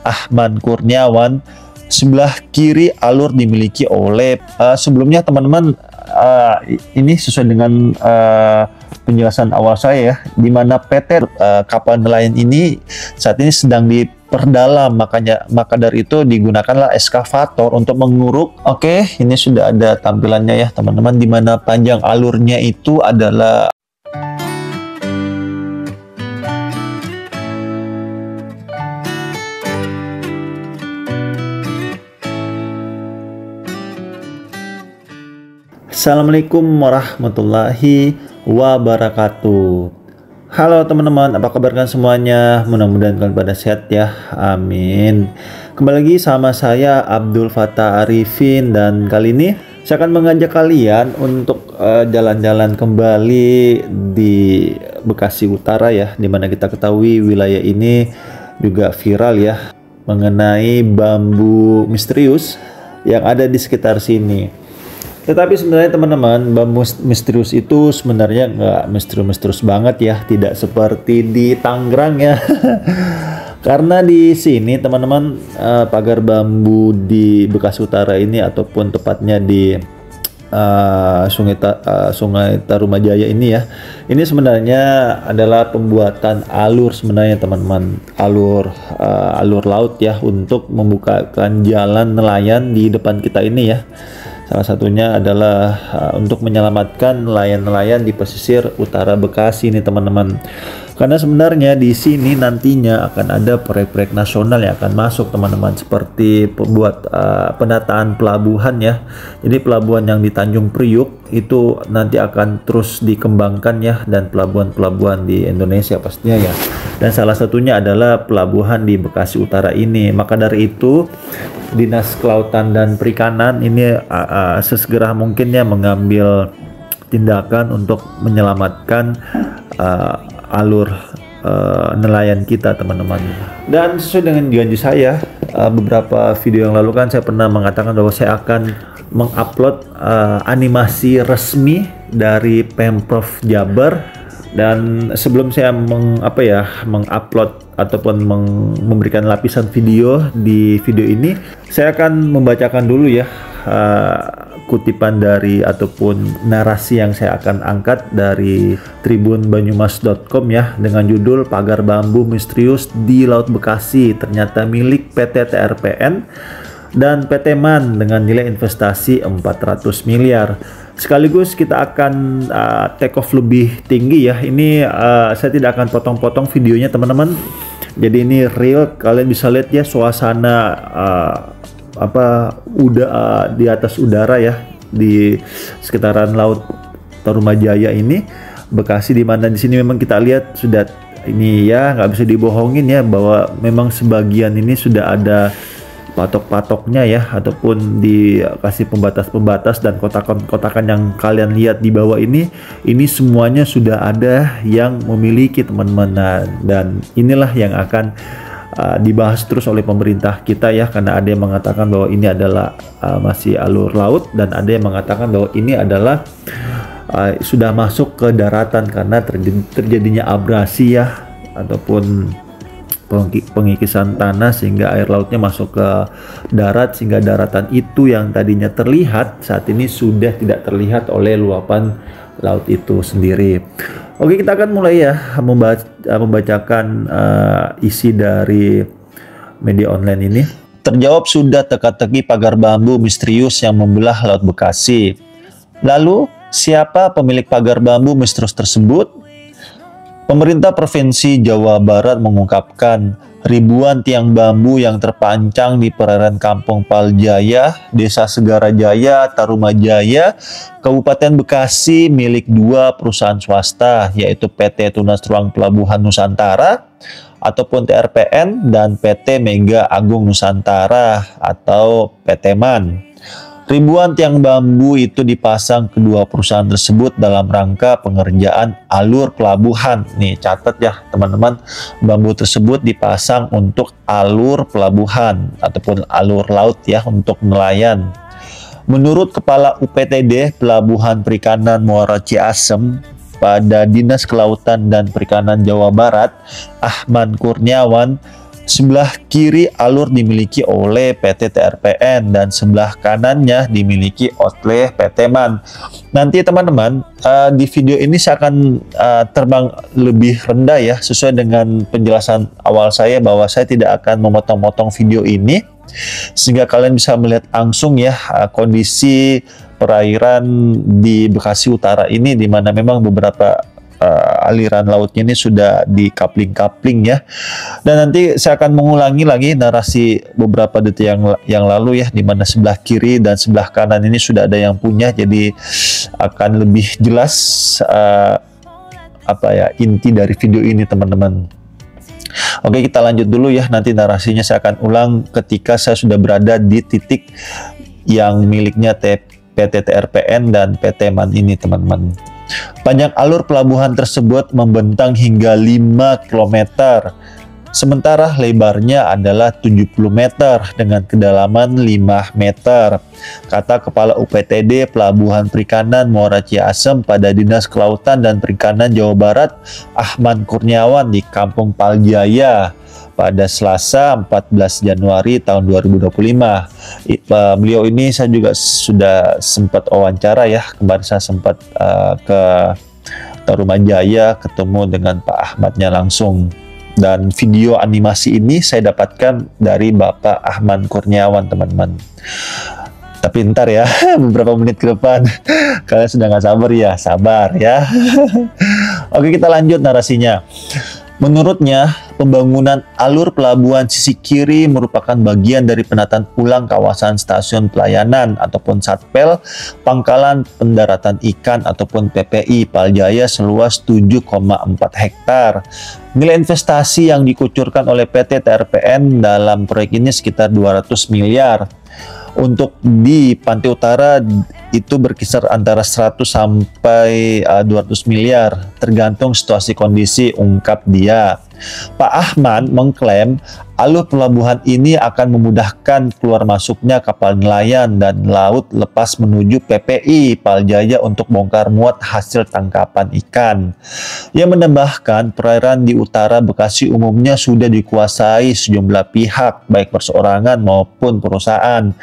Ahmad Kurniawan. Sebelah kiri alur dimiliki oleh sebelumnya teman-teman, ini sesuai dengan penjelasan awal saya ya, di mana PT kapal nelayan ini saat ini sedang diperdalam, maka dari itu digunakanlah eskavator untuk menguruk. Oke, ini sudah ada tampilannya ya teman-teman, di mana panjang alurnya itu adalah Assalamualaikum warahmatullahi wabarakatuh. Halo teman-teman, apa kabar kalian semuanya? Mudah-mudahan kalian pada sehat ya, amin. Kembali lagi sama saya Abdul Fattah Arifin, dan kali ini saya akan mengajak kalian untuk jalan-jalan kembali di Bekasi Utara ya, dimana kita ketahui wilayah ini juga viral ya mengenai bambu misterius yang ada di sekitar sini. Tetapi sebenarnya teman-teman, bambu misterius itu sebenarnya nggak misterius banget ya, tidak seperti di Tangerang ya. Karena di sini teman-teman, pagar bambu di Bekasi Utara ini ataupun tepatnya di Sungai Tarumajaya ini ya, ini sebenarnya adalah pembuatan alur sebenarnya teman-teman, alur laut ya, untuk membukakan jalan nelayan di depan kita ini ya. Salah satunya adalah untuk menyelamatkan nelayan-nelayan di pesisir utara Bekasi ini teman-teman. Karena sebenarnya di sini nantinya akan ada proyek-proyek nasional yang akan masuk teman-teman, seperti pembuat penataan pelabuhan ya. Jadi pelabuhan yang di Tanjung Priuk itu nanti akan terus dikembangkan ya, dan pelabuhan-pelabuhan di Indonesia pastinya ya. Dan salah satunya adalah pelabuhan di Bekasi Utara ini. Maka dari itu Dinas Kelautan dan Perikanan ini sesegera mungkin ya mengambil tindakan untuk menyelamatkan alur nelayan kita teman-teman. Dan sesuai dengan janji saya, beberapa video yang lalu kan saya pernah mengatakan bahwa saya akan mengupload animasi resmi dari Pemprov Jabar. Dan sebelum saya mengupload ataupun memberikan lapisan video di video ini, saya akan membacakan dulu ya kutipan dari ataupun narasi yang saya akan angkat dari tribunbanyumas.com ya, dengan judul "Pagar Bambu Misterius di Laut Bekasi ternyata milik PT TRPN dan PT MAN dengan nilai investasi 400 miliar. Sekaligus kita akan take off lebih tinggi ya. Ini saya tidak akan potong-potong videonya teman-teman. Jadi ini real, kalian bisa lihat ya suasana di atas udara ya, di sekitaran Laut Tarumajaya ini Bekasi, di mana di sini memang kita lihat sudah ini ya, nggak bisa dibohongin ya, bahwa memang sebagian ini sudah ada patok-patoknya ya, ataupun dikasih pembatas-pembatas, dan kotakan-kotakan yang kalian lihat di bawah ini semuanya sudah ada yang memiliki teman-teman. Dan inilah yang akan dibahas terus oleh pemerintah kita ya, karena ada yang mengatakan bahwa ini adalah masih alur laut, dan ada yang mengatakan bahwa ini adalah sudah masuk ke daratan karena terjadinya abrasi ya, ataupun pengikisan tanah sehingga air lautnya masuk ke darat, sehingga daratan itu yang tadinya terlihat saat ini sudah tidak terlihat oleh luapan laut itu sendiri. Oke, kita akan mulai ya membacakan isi dari media online ini. Terjawab sudah teka-teki pagar bambu misterius yang membelah Laut Bekasi. Lalu, siapa pemilik pagar bambu misterius tersebut? Pemerintah Provinsi Jawa Barat mengungkapkan ribuan tiang bambu yang terpancang di perairan Kampung Paljaya, Desa Segarajaya, Tarumajaya, Kabupaten Bekasi milik dua perusahaan swasta, yaitu PT Tunas Ruang Pelabuhan Nusantara ataupun TRPN dan PT Mega Agung Nusantara atau PT MAN. Ribuan tiang bambu itu dipasang kedua perusahaan tersebut dalam rangka pengerjaan alur pelabuhan. Nih, catat ya teman-teman, bambu tersebut dipasang untuk alur pelabuhan ataupun alur laut ya, untuk nelayan. Menurut Kepala UPTD Pelabuhan Perikanan Muara Ciasem pada Dinas Kelautan dan Perikanan Jawa Barat, Ahmad Kurniawan, Sebelah kiri alur dimiliki oleh PT TRPN dan sebelah kanannya dimiliki oleh PT MAN. Nanti teman-teman, di video ini saya akan terbang lebih rendah ya, sesuai dengan penjelasan awal saya bahwa saya tidak akan memotong-motong video ini, sehingga kalian bisa melihat langsung ya kondisi perairan di Bekasi Utara ini, di mana memang beberapa aliran lautnya ini sudah di kapling-kapling ya. Dan nanti saya akan mengulangi lagi narasi beberapa detik yang lalu ya, di mana sebelah kiri dan sebelah kanan ini sudah ada yang punya, jadi akan lebih jelas inti dari video ini teman-teman. Oke, kita lanjut dulu ya, nanti narasinya saya akan ulang ketika saya sudah berada di titik yang miliknya PT TRPN dan PT MAN ini teman-teman. Panjang alur pelabuhan tersebut membentang hingga 5 km, sementara lebarnya adalah 70 meter dengan kedalaman 5 meter. Kata Kepala UPTD Pelabuhan Perikanan Muara Ciasem pada Dinas Kelautan dan Perikanan Jawa Barat, Ahmad Kurniawan di Kampung Paljaya pada Selasa 14 Januari tahun 2025. Beliau ini saya juga sudah sempat wawancara ya, kemarin saya sempat ke Tarumajaya ketemu dengan Pak Ahmadnya langsung, dan video animasi ini saya dapatkan dari Bapak Ahmad Kurniawan teman-teman. Tapi ntar ya, beberapa menit ke depan kalian sudah nggak sabar ya. Oke, kita lanjut narasinya. Menurutnya, pembangunan alur pelabuhan sisi kiri merupakan bagian dari penataan ulang kawasan stasiun pelayanan ataupun Satpel, Pangkalan Pendaratan Ikan ataupun PPI Paljaya seluas 7,4 hektar. Nilai investasi yang dikucurkan oleh PT TRPN dalam proyek ini sekitar 200 miliar. Untuk di Pantai Utara itu berkisar antara 100 sampai 200 miliar, tergantung situasi kondisi, ungkap dia. Pak Ahmad mengklaim alur pelabuhan ini akan memudahkan keluar masuknya kapal nelayan dan laut lepas menuju PPI Paljaya untuk bongkar muat hasil tangkapan ikan. Ia menambahkan perairan di utara Bekasi umumnya sudah dikuasai sejumlah pihak, baik perseorangan maupun perusahaan.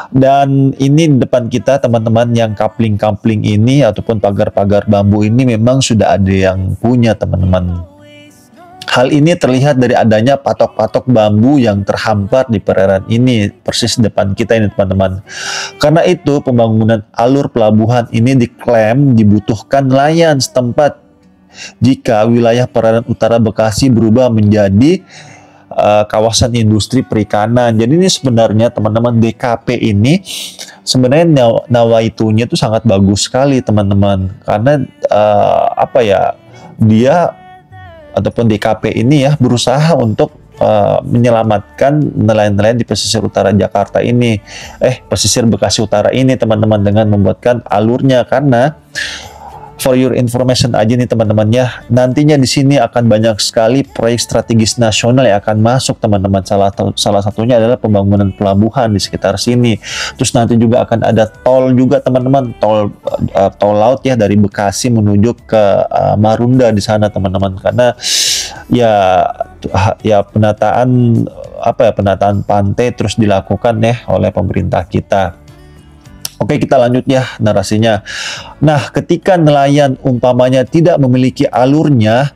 Dan ini di depan kita teman-teman, yang kapling-kapling ini ataupun pagar-pagar bambu ini memang sudah ada yang punya teman-teman. Hal ini terlihat dari adanya patok-patok bambu yang terhampar di perairan ini, persis depan kita ini teman-teman. Karena itu pembangunan alur pelabuhan ini diklaim dibutuhkan nelayan setempat jika wilayah perairan utara Bekasi berubah menjadi kawasan industri perikanan. Jadi ini sebenarnya teman-teman, DKP ini sebenarnya nawaitunya itu sangat bagus sekali teman-teman, karena dia ataupun DKP ini ya berusaha untuk menyelamatkan nelayan-nelayan di pesisir utara Jakarta ini, pesisir Bekasi Utara ini teman-teman, dengan membuatkan alurnya. Karena for your information aja nih teman-teman ya, nantinya di sini akan banyak sekali proyek strategis nasional yang akan masuk teman-teman. Salah satunya adalah pembangunan pelabuhan di sekitar sini. Terus nanti juga akan ada tol juga teman-teman, tol laut ya dari Bekasi menuju ke Marunda di sana teman-teman. Karena ya penataan pantai terus dilakukan ya oleh pemerintah kita. Oke, kita lanjut ya narasinya. Nah, ketika nelayan umpamanya tidak memiliki alurnya,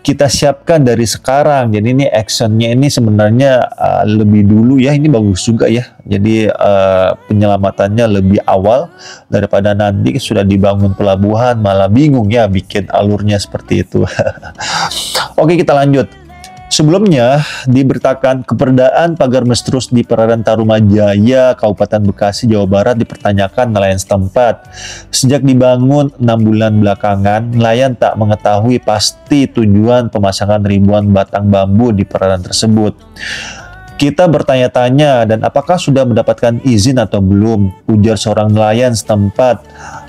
kita siapkan dari sekarang. Jadi ini actionnya ini sebenarnya lebih dulu ya, ini bagus juga ya. Jadi penyelamatannya lebih awal daripada nanti sudah dibangun pelabuhan malah bingung ya bikin alurnya seperti itu. Oke, kita lanjut. Sebelumnya, diberitakan keberadaan pagar mestrus di perairan Tarumajaya, Kabupaten Bekasi, Jawa Barat dipertanyakan nelayan setempat. Sejak dibangun 6 bulan belakangan, nelayan tak mengetahui pasti tujuan pemasangan ribuan batang bambu di perairan tersebut. Kita bertanya-tanya, dan apakah sudah mendapatkan izin atau belum? Ujar seorang nelayan setempat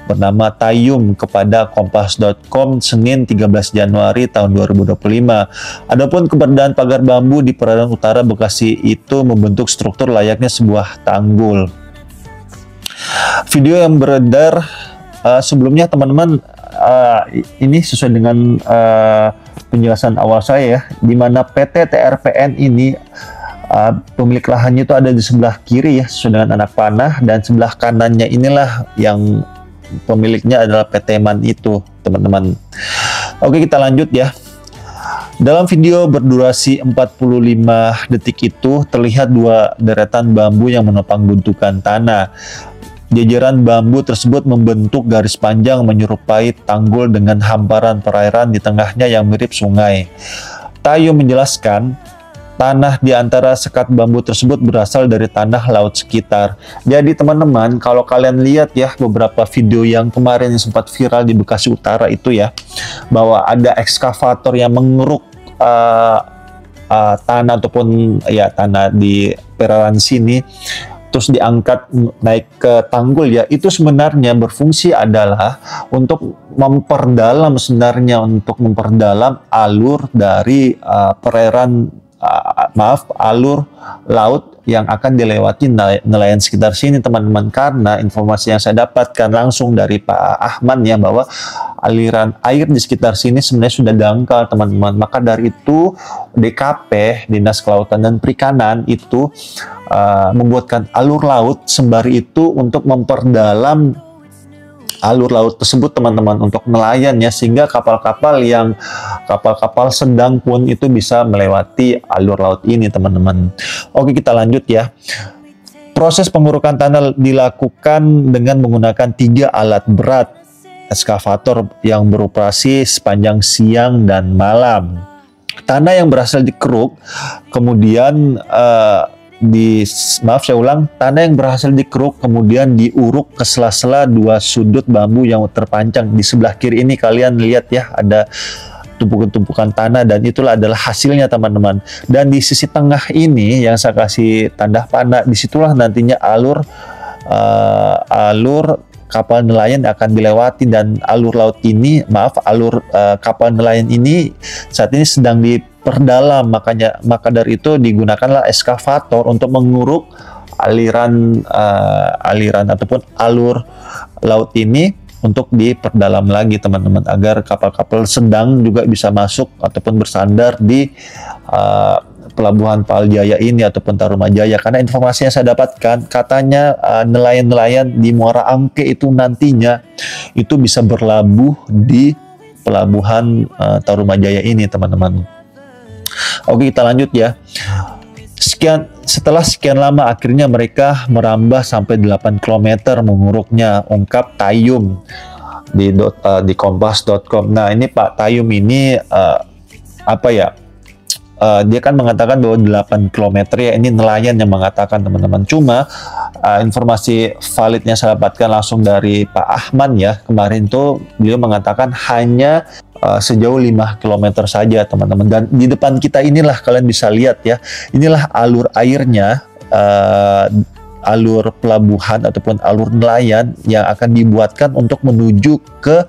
bernama Tayum kepada Kompas.com Senin 13 Januari tahun 2025. Adapun keberadaan pagar bambu di perairan utara Bekasi itu membentuk struktur layaknya sebuah tanggul. Video yang beredar sebelumnya teman-teman, ini sesuai dengan penjelasan awal saya ya, di mana PT TRPN ini pemilik lahannya itu ada di sebelah kiri ya, sesuai dengan anak panah, dan sebelah kanannya inilah yang pemiliknya adalah PT MAN itu, teman-teman. Oke, kita lanjut ya. Dalam video berdurasi 45 detik itu terlihat dua deretan bambu yang menopang gundukan tanah. Jajaran bambu tersebut membentuk garis panjang menyerupai tanggul dengan hamparan perairan di tengahnya yang mirip sungai. Tayo menjelaskan, tanah di antara sekat bambu tersebut berasal dari tanah laut sekitar. Jadi teman-teman, kalau kalian lihat ya beberapa video yang kemarin yang sempat viral di Bekasi Utara itu ya, bahwa ada ekskavator yang mengeruk tanah ataupun ya tanah di perairan sini, terus diangkat naik ke tanggul ya, itu sebenarnya berfungsi adalah untuk memperdalam alur dari perairan alur laut yang akan dilewati nelayan sekitar sini, teman-teman. Karena informasi yang saya dapatkan langsung dari Pak Ahman ya, bahwa aliran air di sekitar sini sebenarnya sudah dangkal, teman-teman. Maka dari itu DKP, Dinas Kelautan dan Perikanan itu membuatkan alur laut sembari itu untuk memperdalam alur laut tersebut, teman-teman, untuk nelayan ya, sehingga kapal-kapal sedang pun itu bisa melewati alur laut ini, teman-teman. Oke, kita lanjut ya. Proses pengurukan tanah dilakukan dengan menggunakan 3 alat berat ekskavator yang beroperasi sepanjang siang dan malam. Tanah yang berhasil dikeruk kemudian tanah yang berhasil dikeruk kemudian diuruk ke sela-sela 2 sudut bambu yang terpancang. Di sebelah kiri ini kalian lihat ya, ada tumpukan-tumpukan tanah, dan itulah adalah hasilnya, teman-teman. Dan di sisi tengah ini yang saya kasih tanda panah, disitulah nantinya alur kapal nelayan akan dilewati, dan alur kapal nelayan ini saat ini sedang diperdalam, maka dari itu digunakanlah ekskavator untuk menguruk aliran ataupun alur laut ini untuk diperdalam lagi, teman-teman, agar kapal-kapal sedang juga bisa masuk ataupun bersandar di Pelabuhan Paljaya ini ataupun Tarumajaya. Karena informasi yang saya dapatkan, katanya nelayan-nelayan di Muara Angke itu nantinya itu bisa berlabuh di Pelabuhan Tarumajaya ini, teman-teman. Oke, kita lanjut ya. Setelah sekian lama akhirnya mereka merambah sampai 8 km menguruknya, ungkap Tayum di kompas.com. Nah, ini Pak Tayum ini dia kan mengatakan bahwa 8 km ya, ini nelayan yang mengatakan, teman-teman. Cuma informasi validnya saya dapatkan langsung dari Pak Ahman ya, kemarin tuh beliau mengatakan hanya sejauh 5 km saja, teman-teman. Dan di depan kita inilah kalian bisa lihat ya, inilah alur airnya, alur pelabuhan ataupun alur nelayan yang akan dibuatkan untuk menuju ke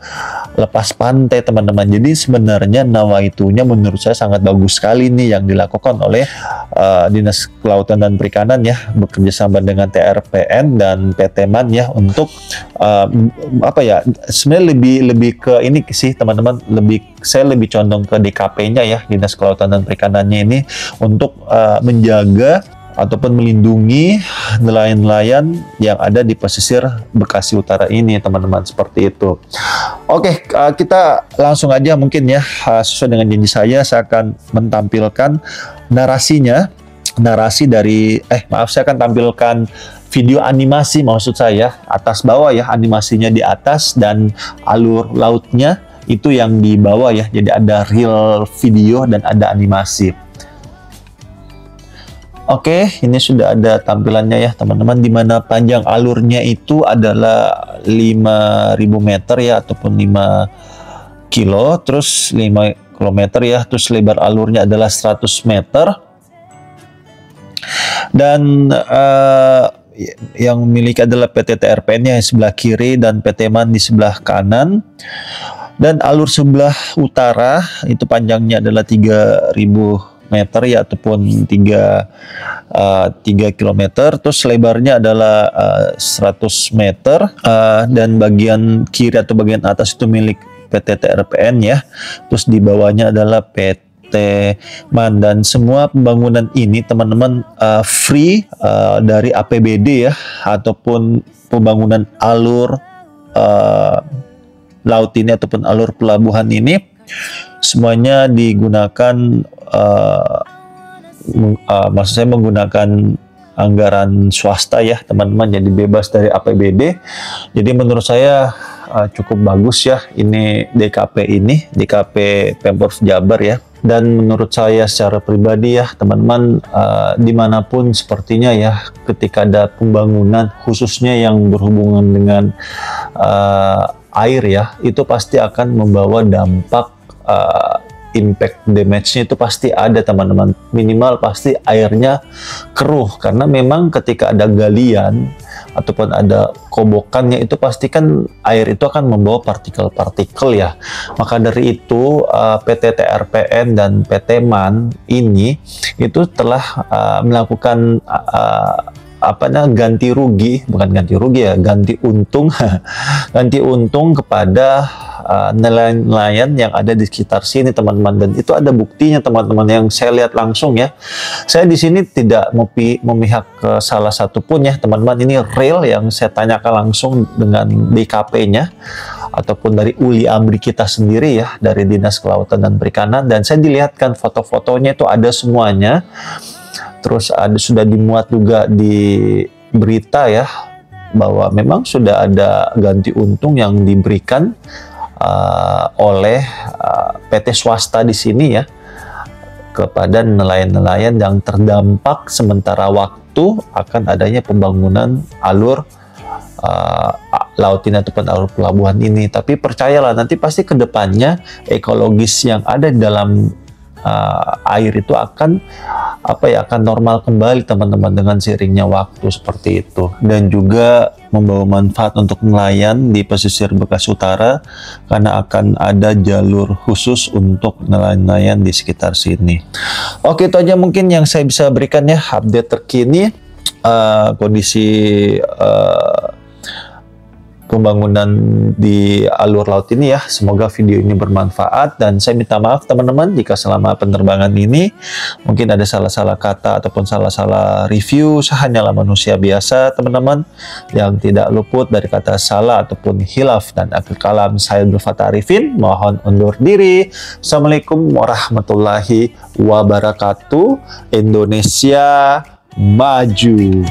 lepas pantai, teman-teman. Jadi sebenarnya nawaitunya menurut saya sangat bagus sekali nih yang dilakukan oleh Dinas Kelautan dan Perikanan ya, bekerja sama dengan TRPN dan PT MAN ya, untuk sebenarnya lebih ke ini sih, teman-teman, saya lebih condong ke DKP-nya ya, Dinas Kelautan dan Perikanannya ini, untuk menjaga ataupun melindungi nelayan-nelayan yang ada di pesisir Bekasi Utara ini, teman-teman, seperti itu. Oke, kita langsung aja mungkin ya, sesuai dengan janji saya akan menampilkan narasinya, saya akan tampilkan video animasi, maksud saya atas bawah ya, animasinya di atas dan alur lautnya itu yang di bawah ya, jadi ada real video dan ada animasi. Oke, ini sudah ada tampilannya ya, teman-teman, di mana panjang alurnya itu adalah 5.000 meter ya, ataupun 5 kilo, terus 5 km ya, terus lebar alurnya adalah 100 meter. Dan yang memiliki adalah PT TRPN yang sebelah kiri dan PT MAN di sebelah kanan. Dan alur sebelah utara itu panjangnya adalah 3.000 meter ya, ataupun 3 km, terus lebarnya adalah 100 meter, dan bagian kiri atau bagian atas itu milik PT TRPN ya. Terus di bawahnya adalah PT MAN, dan semua pembangunan ini teman-teman free dari APBD ya, ataupun pembangunan alur laut ini ataupun alur pelabuhan ini semuanya digunakan maksud saya menggunakan anggaran swasta ya teman-teman, jadi bebas dari APBD. Jadi menurut saya cukup bagus ya ini DKP Pemprov Jabar ya. Dan menurut saya secara pribadi ya teman-teman, dimanapun sepertinya ya ketika ada pembangunan khususnya yang berhubungan dengan air ya, itu pasti akan membawa dampak impact damage-nya itu pasti ada teman-teman. Minimal pasti airnya keruh, karena memang ketika ada galian ataupun ada kobokannya itu pasti kan air itu akan membawa partikel-partikel ya. Maka dari itu PT TRPN dan PT MAN ini itu telah melakukan ganti untung ganti untung kepada nelayan yang ada di sekitar sini teman-teman. Dan itu ada buktinya teman-teman yang saya lihat langsung ya. Saya di sini tidak memihak ke salah satu pun ya teman-teman. Ini real yang saya tanyakan langsung dengan DKP-nya ataupun dari Uli Amri kita sendiri ya, dari Dinas Kelautan dan Perikanan, dan saya dilihatkan foto-fotonya itu ada semuanya. Terus sudah dimuat juga di berita ya, bahwa memang sudah ada ganti untung yang diberikan oleh PT swasta di sini ya kepada nelayan-nelayan yang terdampak sementara waktu akan adanya pembangunan alur laut ini ataupun alur pelabuhan ini. Tapi percayalah, nanti pasti kedepannya ekologis yang ada di dalam air itu akan normal kembali teman-teman dengan seiringnya waktu seperti itu, dan juga membawa manfaat untuk nelayan di pesisir Bekasi Utara karena akan ada jalur khusus untuk nelayan-nelayan di sekitar sini. Oke, itu aja mungkin yang saya bisa berikan ya, update terkini kondisi pembangunan di alur laut ini ya. Semoga video ini bermanfaat, dan saya minta maaf teman-teman jika selama penerbangan ini mungkin ada salah-salah kata ataupun salah-salah review. Saya hanyalah manusia biasa teman-teman yang tidak luput dari kata salah ataupun hilaf. Dan akhir kalam, saya Abdul Fattah Arifin mohon undur diri. Assalamualaikum warahmatullahi wabarakatuh. Indonesia maju.